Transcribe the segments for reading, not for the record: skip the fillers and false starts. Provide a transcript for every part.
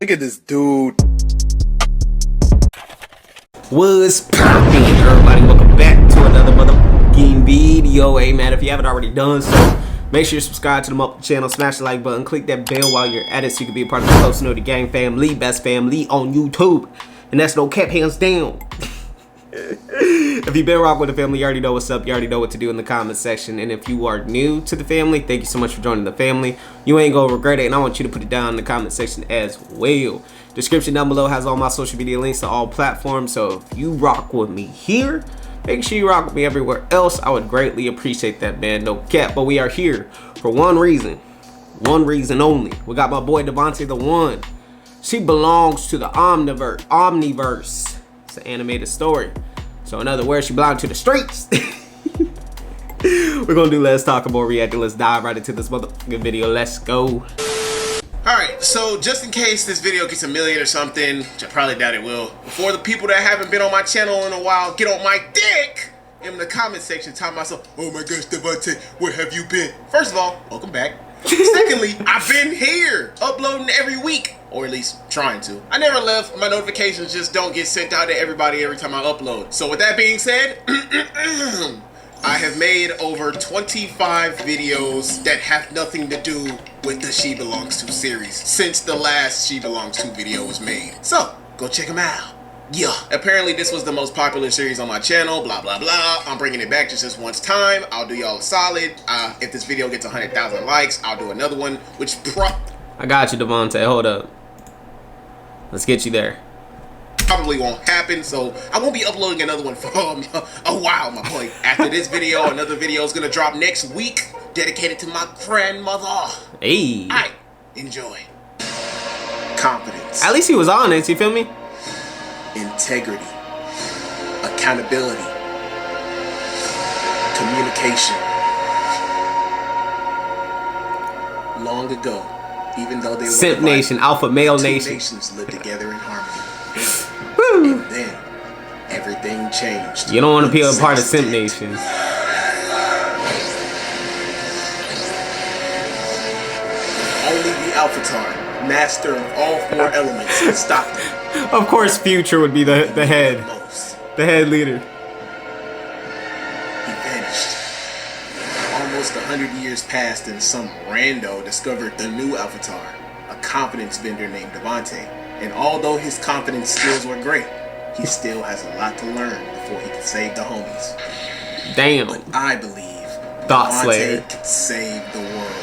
Look at this dude. What's poppin', everybody? Welcome back to another motherfucking video. Hey man, if you haven't already done so, make sure you subscribe to the channel, smash the like button, click that bell while you're at it so you can be a part of the Close Know the Gang family, best family on YouTube. And that's no cap, hands down. If you've been rocking with the family, you already know what's up. You already know what to do in the comment section. And if you are new to the family, thank you so much for joining the family. You ain't gonna regret it, and I want you to put it down in the comment section as well. Description down below has all my social media links to all platforms. So if you rock with me here, make sure you rock with me everywhere else. I would greatly appreciate that, man. No cap, but we are here for one reason only. We got my boy DevonteTheOne. She belongs to the Omniverse. It's an animated story. So in other words, she belongs to the streets. We're gonna do less talking, more reacting. Let's dive right into this motherfucking video. Let's go. Alright, so just in case this video gets 1 million or something, which I probably doubt it will, for the people that haven't been on my channel in a while, get on my dick in the comment section telling myself, oh my gosh, Devonte, where have you been? First of all, welcome back. Secondly, I've been here uploading every week, or at least trying to. I never left. My notifications just don't get sent out to everybody every time I upload. So with that being said, I have made over 25 videos that have nothing to do with the She Belongs To series since the last She Belongs To video was made. So go check them out. Yeah, apparently this was the most popular series on my channel, blah blah blah. I'm bringing it back just this once time. I'll do y'all a solid. If this video gets 100,000 likes, I'll do another one, which I got you, Devonte. Hold up. Let's get you there. Probably won't happen, so I won't be uploading another one for a while, my boy. After this video, another video is gonna drop next week, dedicated to my grandmother. Hey. Alright, enjoy. Confidence. At least he was honest, you feel me? Integrity, accountability, communication. Long ago, even though they were Simp Nation, Alpha Male Nation, nations lived together in harmony. And then everything changed. You don't want to be a part of Simp Nation. Only the Alphatar, master of all 4 elements, can stop them. Of course, Future would be the head leader. He vanished. Almost 100 years passed and some rando discovered the new Alphatar, a confidence vendor named Devonte. And although his confidence skills were great, he still has a lot to learn before he can save the homies. Damn. But I believe Thought Devonte Slayer can save the world.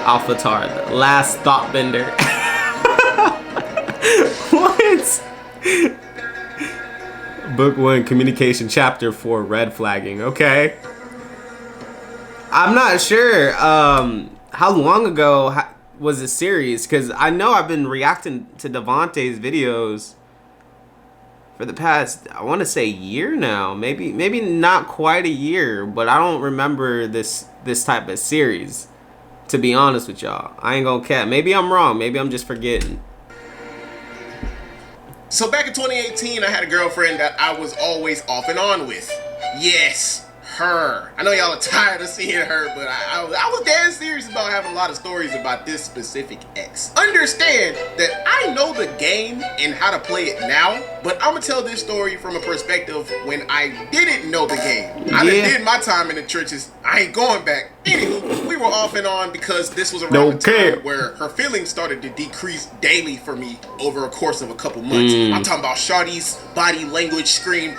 Alphatar, the last thought bender. What? Book 1, Communication, Chapter 4, Red Flagging. Okay. I'm not sure how long ago was this series, because I know I've been reacting to Devonte's videos for the past, I want to say, year now. Maybe not quite a year, but I don't remember this type of series, to be honest with y'all. I ain't gonna cap. Maybe I'm wrong. Maybe I'm just forgetting. So back in 2018, I had a girlfriend that I was always off and on with. Yes, her. I know y'all are tired of seeing her, but I was dead serious about having a lot of stories about this specific ex. Understand that I know the game and how to play it now, but I'm gonna tell this story from a perspective when I didn't know the game. I done did my time in the trenches. I ain't going back. Anywho, we were off and on because this was around the time where her feelings started to decrease daily for me over a course of a couple months. I'm talking about Shawty's body language scream,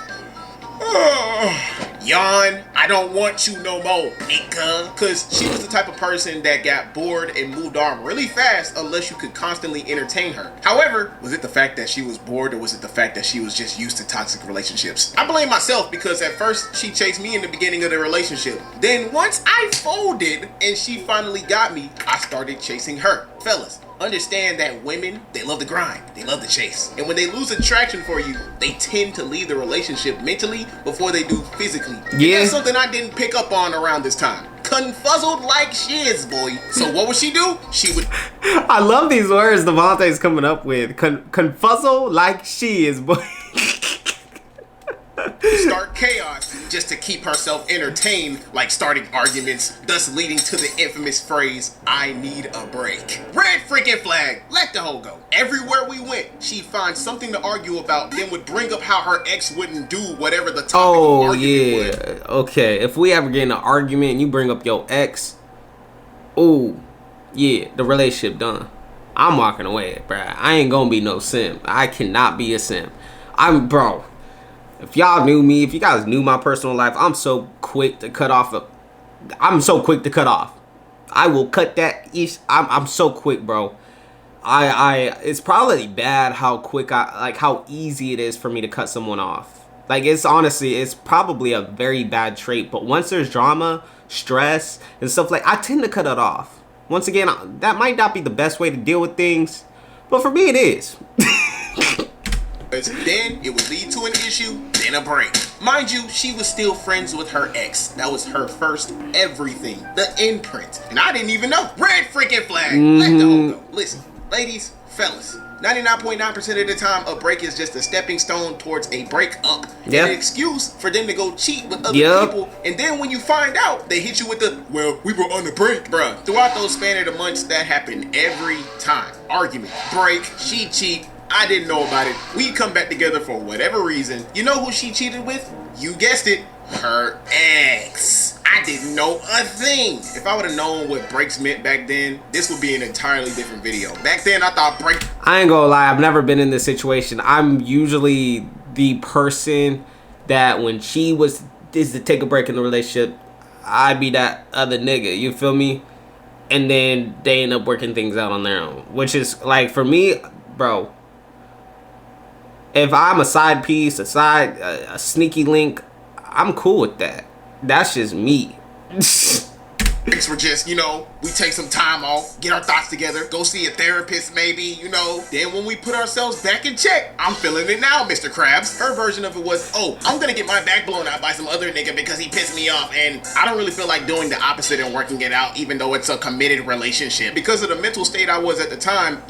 yawn, I don't want you no more, nigga. Cause she was the type of person that got bored and moved on really fast unless you could constantly entertain her. However, was it the fact that she was bored, or was it the fact that she was just used to toxic relationships? I blame myself, because at first she chased me in the beginning of the relationship. Then once I folded and she finally got me, I started chasing her. Fellas, understand that women, they love the grind, they love the chase. And when they lose attraction for you, they tend to leave the relationship mentally before they do physically. Yeah. And that's something I didn't pick up on around this time. Confuzzled like shiz, boy. So what would she do? She would... I love these words Devonte's coming up with. Confuzzle like shiz, boy. Start chaos. just to keep herself entertained, like starting arguments, thus leading to the infamous phrase, "I need a break." Red freaking flag. Let the hoe go. Everywhere we went, she'd find something to argue about, then would bring up how her ex wouldn't do whatever the topic of argument was. Okay, if we ever get in an argument and you bring up your ex, oh, yeah, the relationship done. I'm walking away, bruh. I ain't gonna be no simp. I cannot be a simp. Bro, if y'all knew me, if you guys knew my personal life, I'm so quick to cut off. I will cut that. I'm so quick, bro. It's probably bad how quick how easy it is for me to cut someone off. Like, it's probably a very bad trait. But once there's drama, stress, and stuff I tend to cut it off. Once again, that might not be the best way to deal with things, but for me it is. Then it would lead to an issue, then a break. Mind you, she was still friends with her ex. That was her first everything, the imprint. And I didn't even know. Red freaking flag. Let the hoe go. Listen, ladies, fellas, 99.9% of the time, a break is just a stepping stone towards a breakup. Yep. An excuse for them to go cheat with other people. And then when you find out, they hit you with the, "Well, we were on the break." Bruh, throughout those span of the months, that happened every time. Argument, break, she cheat. I didn't know about it. We come back together for whatever reason. You know who she cheated with? You guessed it, her ex. I didn't know a thing. If I would have known what breaks meant back then, this would be an entirely different video. Back then, I thought break. I ain't gonna lie, I've never been in this situation. I'm usually the person that when she is to take a break in the relationship, I'd be that other nigga. You feel me? And then they end up working things out on their own, which is for me, bro. If I'm a side piece, a sneaky link, I'm cool with that. That's just me. Breaks were just, we take some time off, get our thoughts together, go see a therapist maybe, Then when we put ourselves back in check, I'm feeling it now, Mr. Krabs. Her version of it was, "Oh, I'm gonna get my back blown out by some other nigga because he pissed me off, and I don't really feel like doing the opposite and working it out, even though it's a committed relationship." Because of the mental state I was at the time,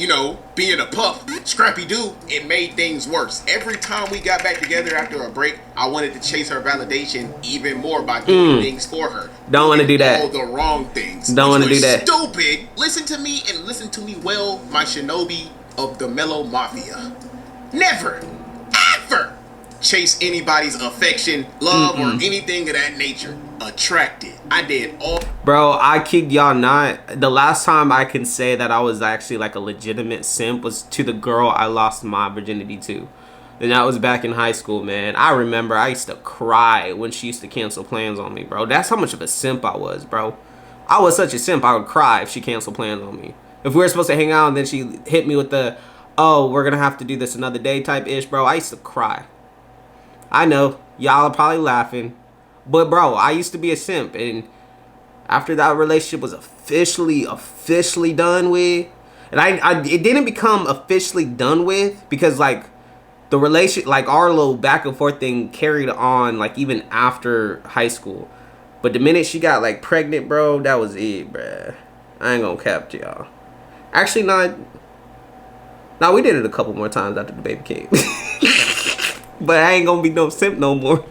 being a pup, scrappy dude, it made things worse. Every time we got back together after a break, I wanted to chase her validation even more by doing things for her. Don't want to do that. All the wrong things. Don't want to do that. Stupid. Listen to me and listen to me well, my shinobi of the Mellow Mafia. Never, ever chase anybody's affection, love, or anything of that nature. Attracted. I did all. Bro, I kid y'all not. The last time I can say that I was actually a legitimate simp was to the girl I lost my virginity to. And that was back in high school, man. I remember I used to cry when she used to cancel plans on me, bro. That's how much of a simp I was, bro. I was such a simp, I would cry if she canceled plans on me. If we were supposed to hang out and then she hit me with the, "Oh, we're going to have to do this another day" type ish, bro. I used to cry. I know, y'all are probably laughing. But, bro, I used to be a simp. And after that relationship was officially done with, and it didn't become officially done with because, the relation, our little back and forth thing carried on, even after high school. But the minute she got, pregnant, bro, that was it, bruh. I ain't gonna cap to y'all. Actually, no, we did it a couple more times after the baby came. But I ain't gonna be no simp no more.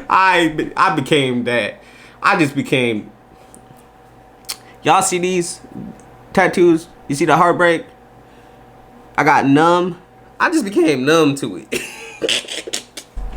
I became that. I just became... Y'all see these tattoos? You see the heartbreak? I got numb. I just became numb to it.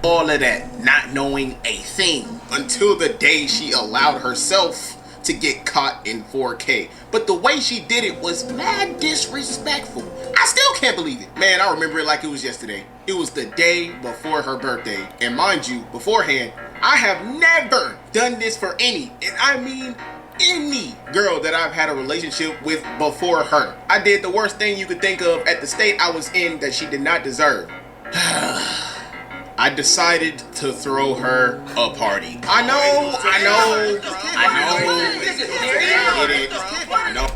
All of that, not knowing a thing until the day she allowed herself to get caught in 4K. But the way she did it was mad disrespectful. I still can't believe it. Man, I remember it like it was yesterday. It was the day before her birthday. And mind you, beforehand, I have never done this for any, and I mean any girl that I've had a relationship with before her. I did the worst thing you could think of at the state I was in that she did not deserve. I decided to throw her a party. I know.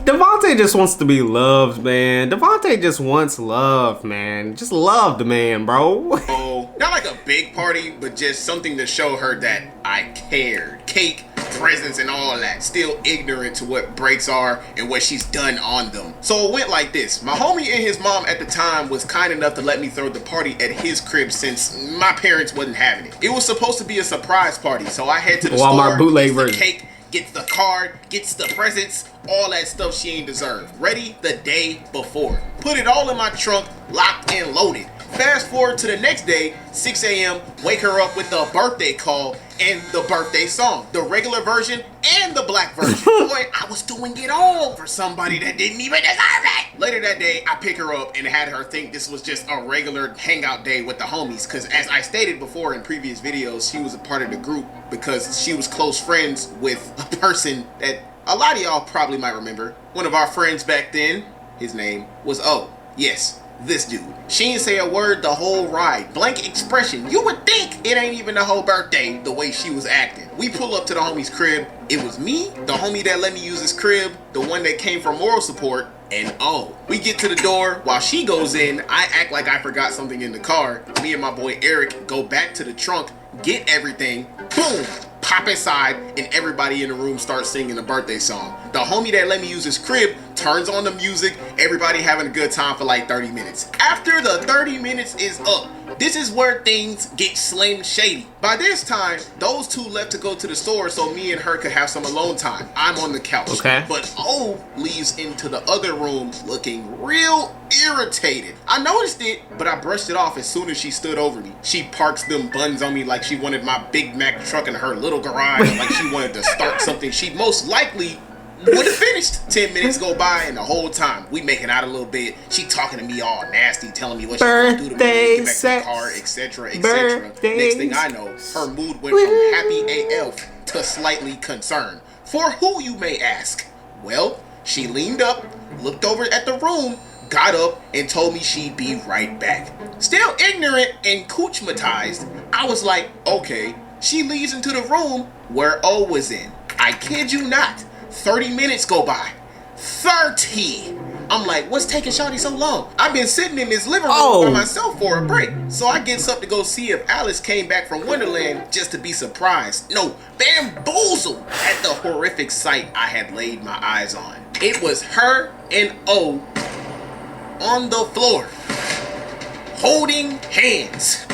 Devonte just wants to be loved, man. Devonte just wants love, man. Just love the man, bro. Oh, not like a big party, but just something to show her that I cared. Cake, presents and all that, still ignorant to what breaks are and what she's done on them. So it went like this. My homie and his mom at the time was kind enough to let me throw the party at his crib since my parents wasn't having it. It was supposed to be a surprise party, so I head to the Walmart store, bootleg gets the version. cake, gets the card, gets the presents, all that stuff she ain't deserve. Ready the day before. Put it all in my trunk, locked and loaded. Fast forward to the next day, 6 a.m., wake her up with the birthday call and the birthday song. The regular version and the black version. Boy, I was doing it all for somebody that didn't even deserve it. Later that day, I pick her up and had her think this was just a regular hangout day with the homies. Because as I stated before in previous videos, she was a part of the group because she was close friends with a person that a lot of y'all probably might remember. One of our friends back then, his name was O. Yes, this dude. She didn't say a word the whole ride. Blank expression. You would think it ain't even the whole birthday the way she was acting. We pull up to the homie's crib. It was me, the homie that let me use his crib, the one that came for moral support, and oh. We get to the door. While she goes in, I act like I forgot something in the car. Me and my boy Eric go back to the trunk, get everything, boom, pop inside, and everybody in the room starts singing the birthday song. The homie that let me use his crib turns on the music, everybody having a good time for like 30 minutes. After the 30 minutes is up, this is where things get slim shady. By this time, those two left to go to the store so me and her could have some alone time. I'm on the couch. Okay. But O leaves into the other room looking real irritated. I noticed it, but I brushed it off as soon as she stood over me. She parks them buns on me like she wanted my Big Mac truck in her little garage, like she wanted to start something she most likely would have finished. 10 minutes go by, and the whole time we making out a little bit. She talking to me all nasty, telling me what she gonna do to me when we get back to the car, etc., etc. Next thing I know, her mood went from happy AF to slightly concerned. For who, you may ask? Well, she leaned up, looked over at the room, got up, and told me she'd be right back. Still ignorant and coochmatized, I was like, okay. She leaves into the room where O was in. I kid you not. 30 minutes go by. 30! I'm like, what's taking Shawty so long? I've been sitting in this living room by myself for a break. So I gets up to go see if Alice came back from Wonderland just to be surprised. No, bamboozled at the horrific sight I had laid my eyes on. It was her and O on the floor, holding hands.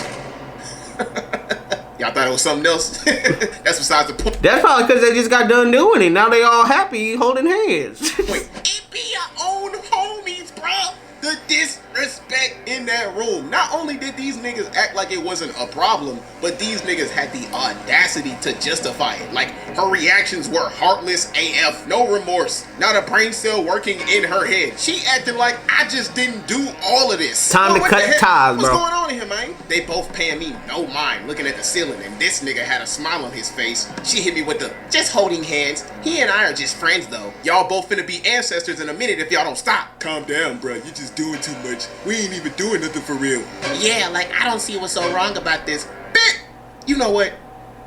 Y'all thought it was something else? That's besides the point. That's probably because they just got done doing it. Now they all happy holding hands. Wait, it be your own homies, bro. The disrespect in that room. Not only did these niggas act like it wasn't a problem, but these niggas had the audacity to justify it. Like, her reactions were heartless AF, no remorse, not a brain cell working in her head. She acting like I just didn't do all of this. Time to cut ties, bro. What's going on here, man? They both paying me no mind, looking at the ceiling, and this nigga had a smile on his face. She hit me with the, just holding hands. He and I are just friends, though. Y'all both finna be ancestors in a minute if y'all don't stop. Calm down, bro. You just doing too much. We ain't even doing nothing for real. Yeah, like, I don't see what's so wrong about this. Bet. You know what?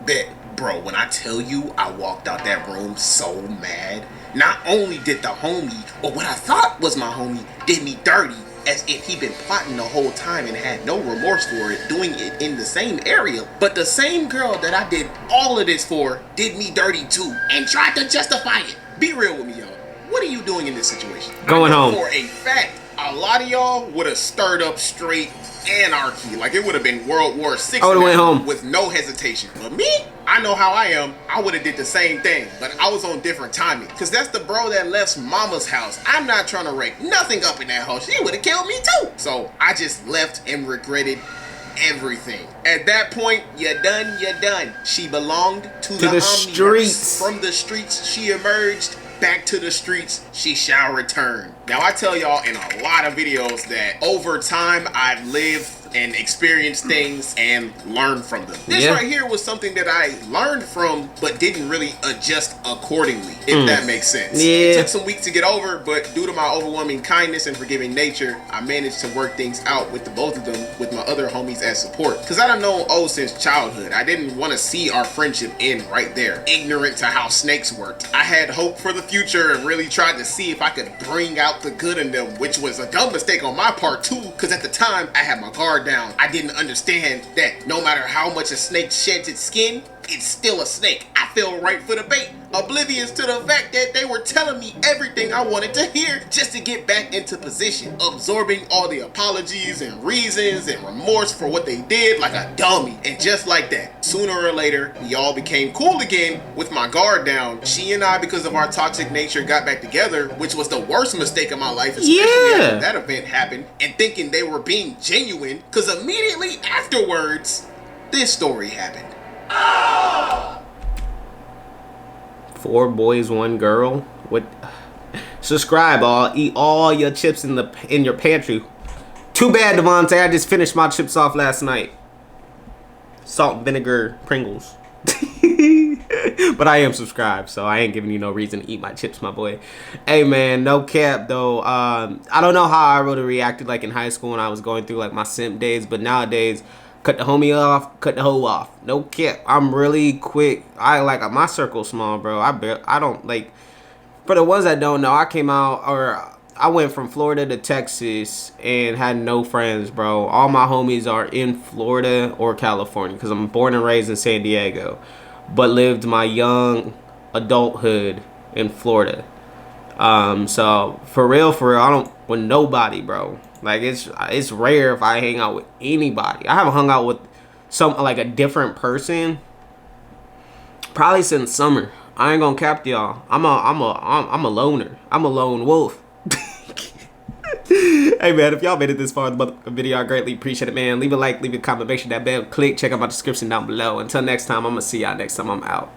Bet. Bro, when I tell you I walked out that room so mad, not only did the homie, or what I thought was my homie, did me dirty, as if he'd been plotting the whole time and had no remorse for it, doing it in the same area, but the same girl that I did all of this for did me dirty too, and tried to justify it. Be real with me, y'all. What are you doing in this situation? Going home. For a fact, a lot of y'all would have stirred up straight anarchy. Like, it would have been World War VI. I would have went home with no hesitation. But me, I know how I am. I would have did the same thing, but I was on different timing. Cause that's the bro that left mama's house. I'm not trying to rake nothing up in that house. She would have killed me too. So I just left and regretted everything. At that point, you're done, you're done. She belonged to the Omniverse. Streets. From the streets she emerged. Back to the streets she shall return. Now, I tell y'all in a lot of videos that over time I've lived and experienced things and learned from them. This right here was something that I learned from but didn't really adjust accordingly, if that makes sense. It took some weeks to get over, but due to my overwhelming kindness and forgiving nature, I managed to work things out with the both of them with my other homies as support. Because I done known O since childhood. I didn't want to see our friendship end right there, ignorant to how snakes worked. I had hope for the future and really tried to see if I could bring out the good in them, which was a dumb mistake on my part too, because at the time I had my guard down. I didn't understand that no matter how much a snake sheds its skin, it's still a snake. I fell right for the bait, oblivious to the fact that they were telling me everything I wanted to hear just to get back into position, absorbing all the apologies and reasons and remorse for what they did like a dummy. And just like that, sooner or later, we all became cool again with my guard down. She and I, because of our toxic nature, got back together, which was the worst mistake of my life, especially after that event happened, and thinking they were being genuine, because immediately afterwards, this story happened. 4 boys, 1 girl. What? Subscribe, all. Eat all your chips in your pantry. Too bad, Devonte. I just finished my chips off last night. Salt and vinegar Pringles. But I am subscribed, so I ain't giving you no reason to eat my chips, my boy. Hey, man, no cap, though. I don't know how I really reacted, like, in high school when I was going through, like, my simp days. But nowadays, cut the homie off, cut the hoe off. No cap. I'm really quick. My circle's small, bro. I don't, like, for the ones that don't know, I went from Florida to Texas and had no friends, bro. All my homies are in Florida or California because I'm born and raised in San Diego, but lived my young adulthood in Florida. So for real, I don't with nobody, bro. Like it's rare if I hang out with anybody. I haven't hung out with a different person probably since summer. I ain't gonna cap y'all. I'm a loner. I'm a lone wolf. Hey, man, if y'all made it this far in the video, I greatly appreciate it, man. Leave a like, leave a comment, make sure that bell click. Check out my description down below. Until next time, I'm gonna see y'all next time I'm out.